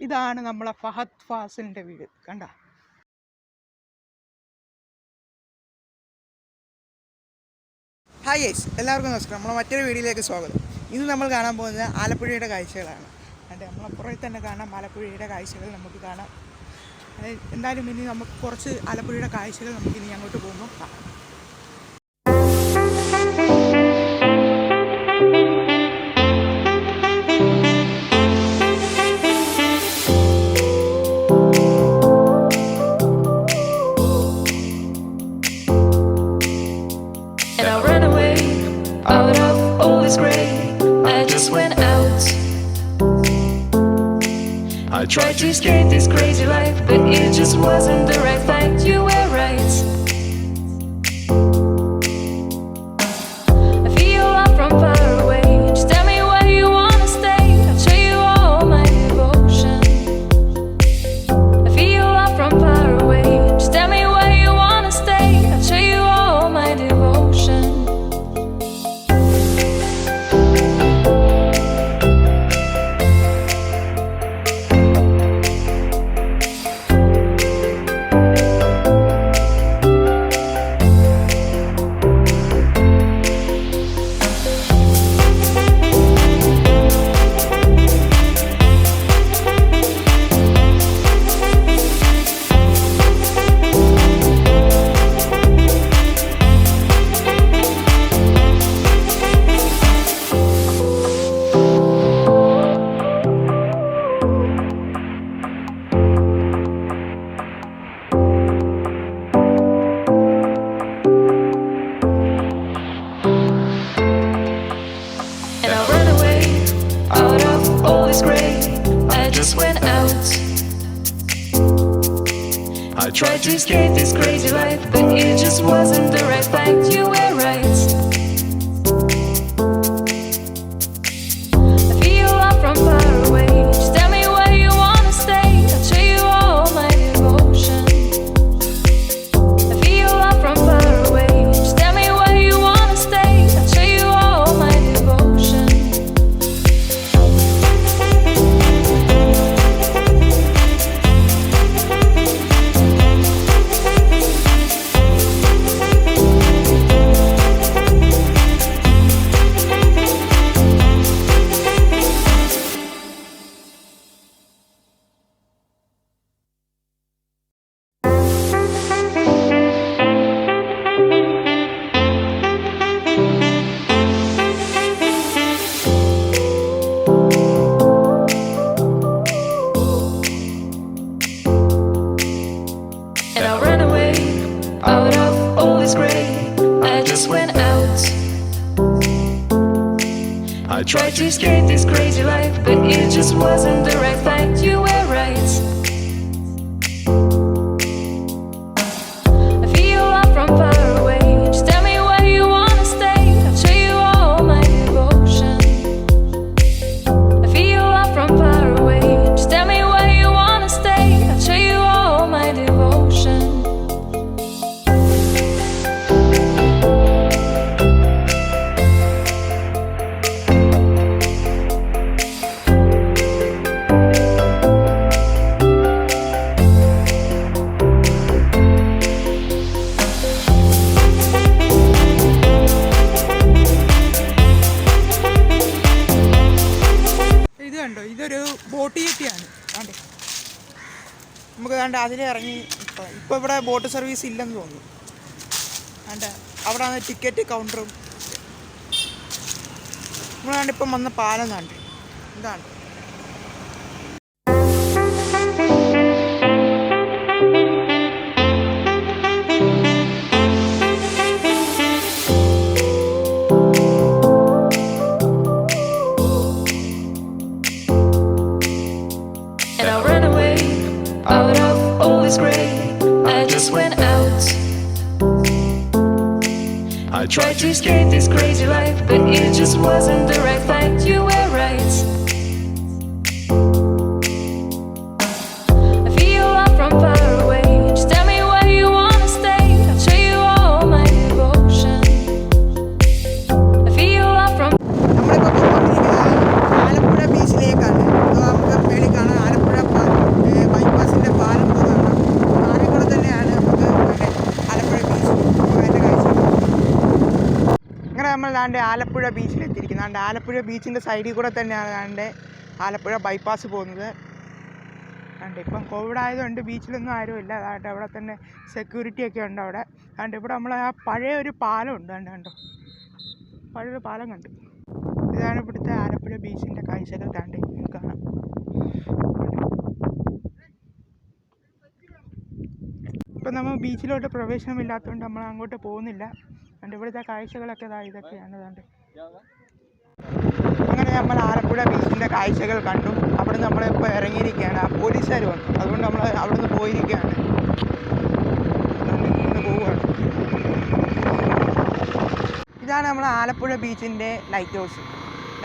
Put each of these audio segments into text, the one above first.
ഇതാണ് നമ്മളെ ഫഹദ് ഫാസിലിൻ്റെ വീട്. കണ്ട, ഹായ് ഗൈസ്, എല്ലാവർക്കും നമസ്കാരം. നമ്മളെ മറ്റൊരു വീഡിയോയിലേക്ക് സ്വാഗതം. ഇന്ന് നമ്മൾ കാണാൻ പോകുന്നത് ആലപ്പുഴയുടെ കാഴ്ചകളാണ്. അതെ, നമ്മളപ്പുറത്ത് തന്നെ കാണാം ആലപ്പുഴയുടെ കാഴ്ചകൾ നമുക്ക് കാണാം. എന്തായാലും ഇനി നമുക്ക് കുറച്ച് ആലപ്പുഴയുടെ കാഴ്ചകൾ നമുക്കിനി അങ്ങോട്ട് പോകുമ്പോൾ കാണാം. I tried to escape this crazy life, but it just wasn't the right fight. You were right. I feel love from far away. Just tell me where you wanna stay. I'll show you all my devotion. I feel love from far away. Just tell me where you wanna stay. I'll show you all my devotion. I tried to escape this crazy life, but it just wasn't the right fight. You were right. I feel love from far away. Just tell me where you wanna stay. I'll show you all my devotion. I feel love from far away. Just tell me where you wanna stay. I'll show you all my devotion. I tried to escape this crazy life, but it just wasn't the right fight. You were right. I feel love from far away. Just tell me where you wanna stay. I'll show you all my devotion. I feel love from far away. Just tell me where you wanna stay. I'll show you all my devotion. കണ്ടോ, ഇതൊരു boat ജെട്ടിയാണ്. കണ്ടേ, നമുക്ക് കണ്ട അതിൽ ഇറങ്ങി. ഇപ്പോൾ ഇവിടെ boat service ഇല്ലെന്ന് തോന്നുന്നു. കണ്ട അവിടെ ആണ് ടിക്കറ്റ് കൗണ്ടറും. നമ്മൾ കണ്ട ഇപ്പം വന്ന പാലം കണ്ടേ, ഇതാണ്. I tried to escape this crazy life, but it just wasn't the right fight. You were right. I feel love from far away. Just tell me where you wanna നമ്മളാണ്ട് Alappuzha ബീച്ചിലെത്തിയിരിക്കുന്നത്. ആണ്ട് ആലപ്പുഴ ബീച്ചിൻ്റെ സൈഡിൽ കൂടെ തന്നെയാണ് ആണ്ട് ആലപ്പുഴ ബൈപ്പാസ് പോകുന്നത്. അതുകൊണ്ട് ഇപ്പം കോവിഡ് ആയതുകൊണ്ട് ബീച്ചിലൊന്നും ആരുമില്ല. അതാണ്ട് അവിടെ തന്നെ സെക്യൂരിറ്റി ഒക്കെ ഉണ്ട് അവിടെ. അതുകൊണ്ട് ഇവിടെ നമ്മൾ ആ പഴയ ഒരു പാലം ഉണ്ട്. കണ്ടോ, പഴയൊരു പാലം കണ്ടു. ഇതാണ് ഇവിടുത്തെ ആലപ്പുഴ ബീച്ചിൻ്റെ കാഴ്ചകൾ. താണ്ട് കാണാം. ഇപ്പം നമ്മൾ ബീച്ചിലോട്ട് പ്രവേശനമില്ലാത്തതുകൊണ്ട് നമ്മൾ അങ്ങോട്ട് പോകുന്നില്ല. അതുകൊണ്ട് ഇവിടുത്തെ കാഴ്ചകളൊക്കെ ഇതൊക്കെയാണ്. അതുകൊണ്ട് അങ്ങനെ നമ്മൾ ആലപ്പുഴ ബീച്ചിൻ്റെ കാഴ്ചകൾ കണ്ടു. അവിടെ നിന്ന് നമ്മളിപ്പോൾ ഇറങ്ങിയിരിക്കുകയാണ്. ആ പോലീസുകാർ വന്നു, അതുകൊണ്ട് നമ്മൾ അവിടെ നിന്ന് പോയിരിക്കുകയാണ്. ഇന്ന് പോവുകയാണ്. ഇതാണ് നമ്മൾ ആലപ്പുഴ ബീച്ചിൻ്റെ ലൈറ്റ് ഹൗസ്.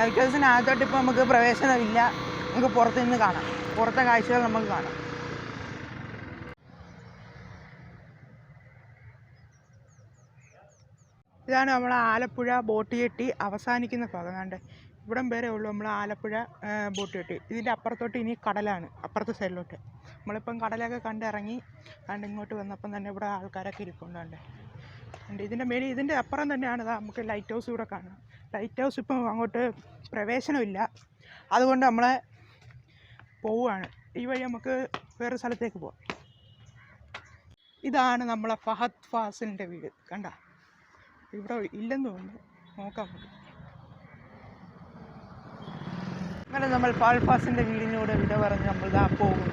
ലൈറ്റ് ഹൗസിനകത്തോട്ട് ഇപ്പോൾ നമുക്ക് പ്രവേശനമില്ല. നമുക്ക് പുറത്ത് നിന്ന് കാണാം. പുറത്തെ കാഴ്ചകൾ നമുക്ക് കാണാം. ഇതാണ് നമ്മൾ ആലപ്പുഴ ബോട്ട് ജെട്ടി അവസാനിക്കുന്ന ഭാഗം. കണ്ട് ഇവിടം വരെ ഉള്ളൂ നമ്മൾ ആലപ്പുഴ ബോട്ട് ജെട്ടി. ഇതിൻ്റെ അപ്പുറത്തോട്ട് ഇനി കടലാണ്, അപ്പുറത്തെ സൈഡിലോട്ട്. നമ്മളിപ്പം കടലൊക്കെ കണ്ടിറങ്ങി. കണ്ട് ഇങ്ങോട്ട് വന്നപ്പം തന്നെ ഇവിടെ ആൾക്കാരൊക്കെ ഇരിപ്പുണ്ട്. ഇതിൻ്റെ മേളിൽ ഇതിൻ്റെ അപ്പുറം തന്നെയാണ് നമുക്ക് ലൈറ്റ് ഹൗസ് ഇവിടെ കാണാം. ലൈറ്റ് ഹൗസ് ഇപ്പം അങ്ങോട്ട് പ്രവേശനമില്ല, അതുകൊണ്ട് നമ്മൾ പോവുകയാണ്. ഈ വഴി നമുക്ക് വേറെ സ്ഥലത്തേക്ക് പോവാം. ഇതാണ് നമ്മളെ ഫഹദ് ഫാസിലിൻ്റെ വീട്. കണ്ട, ഇവിടെ ഇല്ലെന്ന് തോന്നുന്നു, നോക്കാം നമുക്ക്. അങ്ങനെ നമ്മൾ ഫഹദ് ഫാസിലിൻ്റെ വീടിനോട് വിട പറഞ്ഞ് നമ്മൾ ഇതാ പോകുന്നു.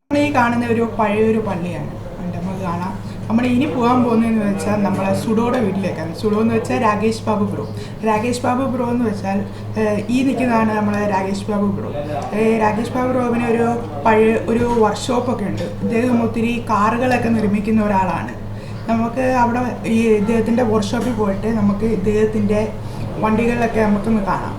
നമ്മൾ ഈ കാണുന്ന ഒരു പഴയൊരു പള്ളിയാണ്. നമുക്ക് കാണാം. നമ്മൾ ഇനി പോകാൻ പോകുന്നതെന്ന് വെച്ചാൽ നമ്മളെ സുഡോയുടെ വീട്ടിലേക്കാണ്. സുഡോ എന്ന് വെച്ചാൽ രാകേഷ് ബാബു ബ്രോ. രാകേഷ് ബാബു ബ്രോ എന്ന് വെച്ചാൽ ഈ നിൽക്കുന്നതാണ് നമ്മളെ രാകേഷ് ബാബു ബ്രോ. രാകേഷ് ബാബു ബ്രോവിന് ഒരു വർക്ക്ഷോപ്പൊക്കെ ഉണ്ട്. ഇദ്ദേഹം ഒത്തിരി കാറുകളൊക്കെ നിർമ്മിക്കുന്ന ഒരാളാണ്. നമുക്ക് അവിടെ ഈ ഇദ്ദേഹത്തിൻ്റെ വർക്ക്ഷോപ്പിൽ പോയിട്ട് നമുക്ക് ഇദ്ദേഹത്തിൻ്റെ വണ്ടികളിലൊക്കെ നമുക്കൊന്ന് കാണാം.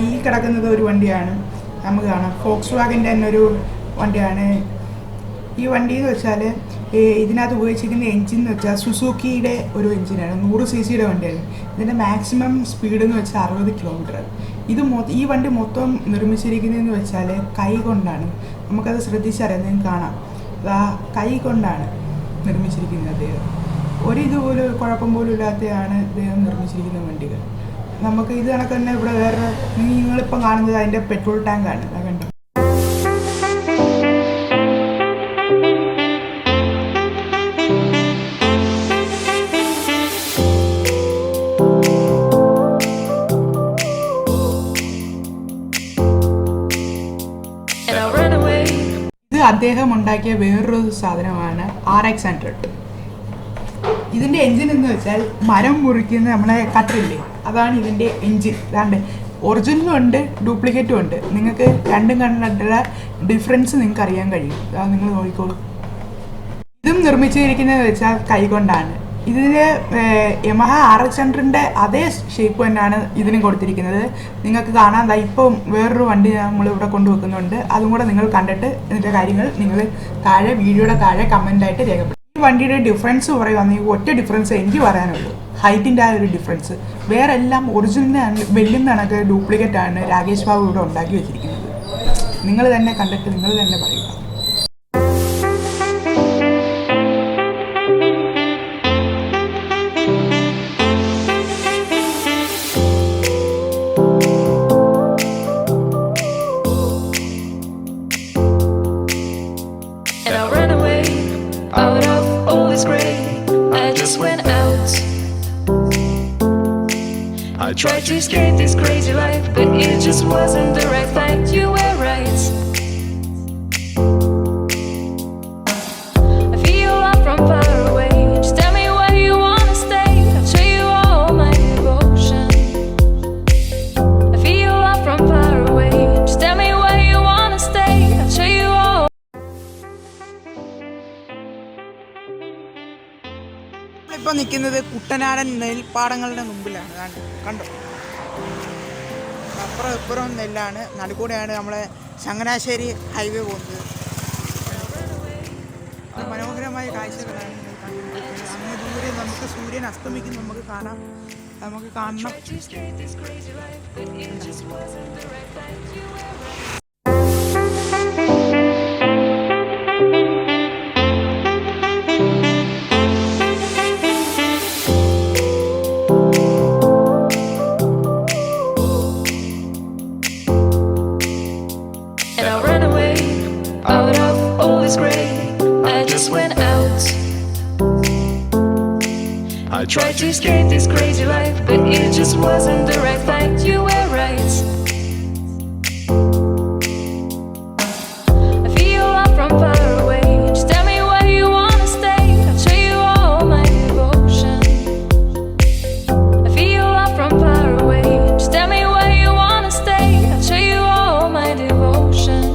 ഈ കിടക്കുന്നത് ഒരു വണ്ടിയാണ്, നമുക്ക് കാണാം. ഫോക്സ് വാഗൻ്റെ തന്നെ ഒരു വണ്ടിയാണ്. ഈ വണ്ടി എന്ന് വെച്ചാൽ ഇതിനകത്ത് ഉപയോഗിച്ചിരിക്കുന്ന എൻജിൻ എന്ന് വെച്ചാൽ സുസുക്കിയുടെ ഒരു എൻജിനാണ്. 100 cc വണ്ടിയാണ്. ഇതിൻ്റെ മാക്സിമം സ്പീഡ് എന്ന് വെച്ചാൽ 60 km. ഈ വണ്ടി മൊത്തം നിർമ്മിച്ചിരിക്കുന്നതെന്ന് വെച്ചാൽ കൈ കൊണ്ടാണ്. നമുക്കത് ശ്രദ്ധിച്ചറിയാം, നിങ്ങൾക്ക് കാണാം. കൈ കൊണ്ടാണ് നിർമ്മിച്ചിരിക്കുന്നത്. അദ്ദേഹം ഇതുപോലും കുഴപ്പം പോലും ഇല്ലാതെയാണ് അദ്ദേഹം നിർമ്മിച്ചിരിക്കുന്ന വണ്ടികൾ. നമുക്ക് ഇത് കണക്ക് തന്നെ ഇവിടെ വേറെ നിങ്ങളിപ്പം കാണുന്നത് അതിൻ്റെ പെട്രോൾ ടാങ്കാണ്. കണ്ടോ, അദ്ദേഹം ഉണ്ടാക്കിയ വേറൊരു സാധനമാണ് RX-100. ഇതിൻ്റെ എൻജിൻ എന്ന് വെച്ചാൽ മരം മുറിക്കുന്ന നമ്മളെ കട്ടറില്ലേ, അതാണ് ഇതിൻ്റെ എൻജിൻ. അതാണ്ട് ഒറിജിനലും ഉണ്ട്, ഡ്യൂപ്ലിക്കേറ്റും ഉണ്ട്. നിങ്ങൾക്ക് രണ്ടും കണ്ടിട്ടുള്ള ഡിഫറൻസ് നിങ്ങൾക്ക് അറിയാൻ കഴിയും. അത് നിങ്ങൾ നോക്കിക്കോളൂ. ഇതും നിർമ്മിച്ചിരിക്കുന്നതെന്ന് വെച്ചാൽ കൈകൊണ്ടാണ്. ഇതിന് യമഹ RX-100ൻ്റെ അതേ ഷേപ്പ് തന്നെയാണ് ഇതിനും കൊടുത്തിരിക്കുന്നത്. നിങ്ങൾക്ക് കാണാൻ ഇപ്പം വേറൊരു വണ്ടി നമ്മളിവിടെ കൊണ്ടുവെക്കുന്നുണ്ട്. അതും കൂടെ നിങ്ങൾ കണ്ടിട്ട് ഇതിൻ്റെ കാര്യങ്ങൾ നിങ്ങൾ വീഡിയോയുടെ താഴെ കമൻ്റായിട്ട് രേഖപ്പെടുത്തും. ഈ വണ്ടിയുടെ ഡിഫറൻസ് പറയുകയാണെങ്കിൽ ഒറ്റ ഡിഫറൻസ് എനിക്ക് പറയാനുള്ളൂ, ഹൈറ്റിൻ്റെ ആ ഒരു ഡിഫറൻസ്. വേറെ എല്ലാം ഒറിജിനലാണ്, വെല്ലുന്ന കണക്ക് ഡ്യൂപ്ലിക്കേറ്റ് ആണ് രാകേഷ് ബാബു ഇവിടെ ഉണ്ടാക്കി വെച്ചിരിക്കുന്നത്. നിങ്ങൾ തന്നെ കണ്ടിട്ട് നിങ്ങൾ തന്നെ പറയുക. I tried to escape this crazy life, but it just wasn't the right fight. You were right. I feel love from far away. Just tell me where you wanna stay. I'll show you all my devotion. I feel love from far away. Just tell me where you wanna stay. I'll show you all. ഇപ്പോൾ നിൽക്കുന്നത് കുട്ടനാടൻ നെൽപ്പാടങ്ങളുടെ മുമ്പിലാണ്. കണ്ടോ, അപ്പുറം ഇപ്പുറം നെല്ലാണ്. നടുക്കൂടെയാണ് നമ്മളെ Changanassery highway പോകുന്നത്. മനോഹരമായ കാഴ്ചകളാണ് നിങ്ങൾ കണ്ടുകൊണ്ടിരിക്കുന്നത്. അങ്ങ് ദൂരെ നമുക്ക് സൂര്യൻ അസ്തമിക്കുന്നത് നമുക്ക് കാണാം. നമുക്ക് കാണണം. escape this crazy life, but it just wasn't the right fight. You were right. I feel love from far away. Just tell me where you wanna stay. I'll show you all my devotion. I feel love from far away. Just tell me where you wanna stay. I'll show you all my devotion.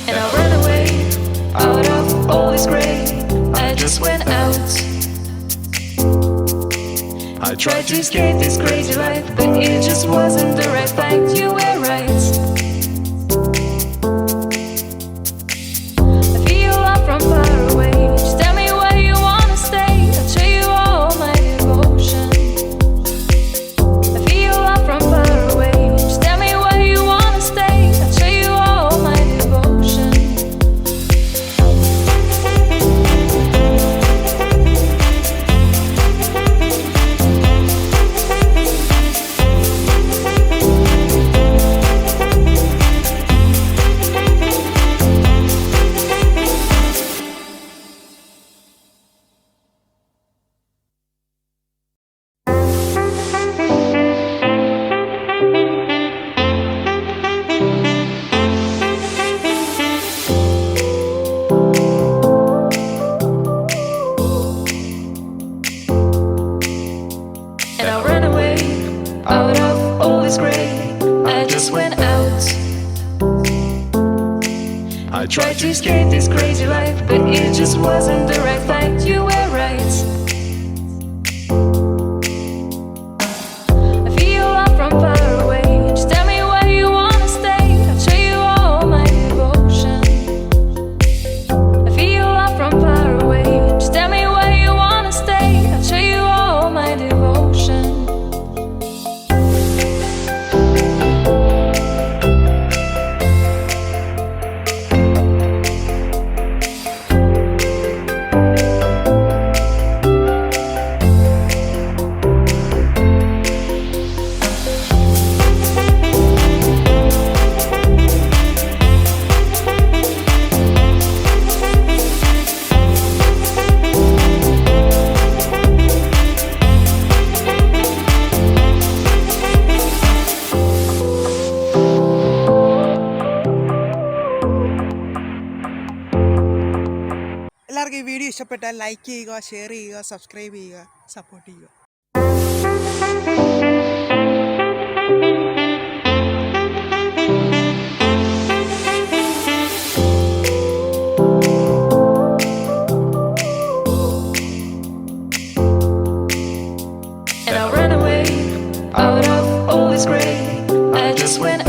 And I ran away out of all this gray. I just went out. I tried to escape this crazy life, but it just wasn't the right fight. You were right. I feel love from far away. Just tell me where you wanna stay. I'll show you all my devotion. I feel love from far away. Just tell me where you wanna stay. I'll show you all my devotion. And I ran away out of all this gray. I just went out. I tried to escape this crazy life, but it just wasn't the right fight. You were right. I feel love from far away. Just tell me where you wanna stay. I'll show you all my devotion. I feel love from far away. Just tell me where you wanna stay. I'll show you all my devotion. എല്ലാവർക്കും ഈ video ഇഷ്ടപ്പെട്ടാൽ like ചെയ്യുക, share ചെയ്യുക, subscribe ചെയ്യുക, support ചെയ്യുക. And I ran away out of all this gray. I just went